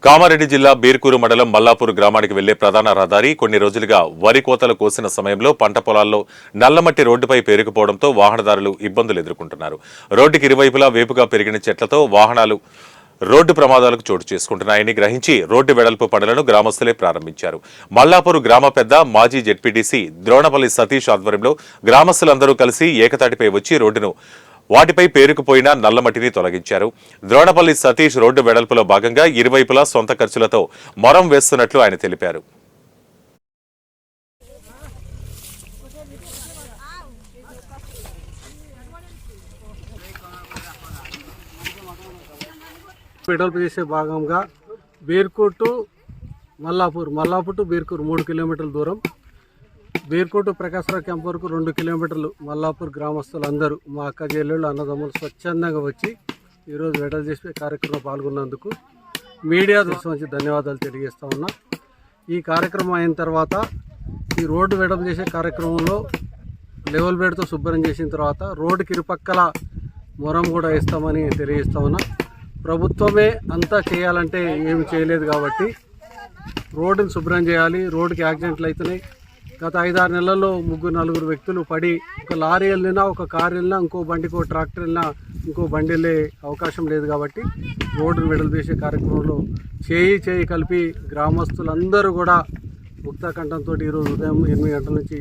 కామారెడ్డి జిల్లా బీర్కూరు మండలం మల్లాపూర్ గ్రామానికి వెళ్లే ప్రధాన రహదారి కొన్ని రోజులుగా వరి కోతలు కోసిన సమయంలో పంట పొలాల్లో నల్లమట్టి రోడ్డుపై పేరుకుపోవడంతో వాహనదారులు ఇబ్బందులు ఎదుర్కొంటున్నారు. రోడ్డుకి ఇరువైపులా వేపుగా పెరిగిన చెట్లతో వాహనాలు రోడ్డు ప్రమాదాలకు చోటు చేసుకుంటున్నాయని గ్రహించి రోడ్డు వెడల్పు పనులను గ్రామస్తులే ప్రారంభించారు. మల్లాపూర్ గ్రామ పెద్ద మాజీ జెడ్పీటీసీ ద్రోణపల్లి సతీష్ ఆధ్వర్యంలో గ్రామస్తులందరూ కలిసి ఏకతాటిపై వచ్చి రోడ్డును వాటిపై పేరుకుపోయిన నల్లమట్టిని తొలగించారు. ద్రోణపల్లి సతీష్ రోడ్డు వెడల్పులో భాగంగా ఇరువైపులా సొంత ఖర్చులతో మొరం వేస్తున్నట్లు ఆయన తెలిపారు. వెడల్పు చేసే భాగంగా బీర్కూర్ టు మల్లాపూర్, మల్లాపూర్ టు బీర్కూర్ 3 కిలోమీటర్ల దూరం, బీర్కూర్ టు ప్రకాశ్రావు క్యాంప్ వరకు 2 కిలోమీటర్లు. మల్లాపూర్ గ్రామస్తులందరూ మా అక్క చెల్లెళ్ళు అన్నదమ్ములు స్వచ్ఛందంగా వచ్చి ఈరోజు వెడల్ చేసే కార్యక్రమంలో పాల్గొన్నందుకు మీడియా దృష్టి నుంచి ధన్యవాదాలు తెలియజేస్తా ఉన్నా. ఈ కార్యక్రమం అయిన తర్వాత ఈ రోడ్డు వెడల్ చేసే కార్యక్రమంలో లెవెల్ బెడ్తో శుభ్రం చేసిన తర్వాత రోడ్డుకి ఇరుపక్కల మొరం కూడా వేస్తామని తెలియజేస్తా ఉన్నా. ప్రభుత్వమే అంతా చేయాలంటే ఏమి చేయలేదు కాబట్టి రోడ్డును శుభ్రం చేయాలి. రోడ్డుకి యాక్సిడెంట్లు అవుతున్నాయి. గత 5-6 నెలల్లో 3-4 వ్యక్తులు పడి, ఒక లారీ వెళ్ళినా, ఒక కారు వెళ్ళినా, ఇంకో బండికి ట్రాక్టర్ వెళ్ళినా, ఇంకో బండి వెళ్ళే అవకాశం లేదు కాబట్టి రోడ్డును విడుదల చేసే కార్యక్రమంలో చేయి కలిపి గ్రామస్తులందరూ కూడా ముక్త కంఠంతో ఈరోజు ఉదయం 8 గంటల నుంచి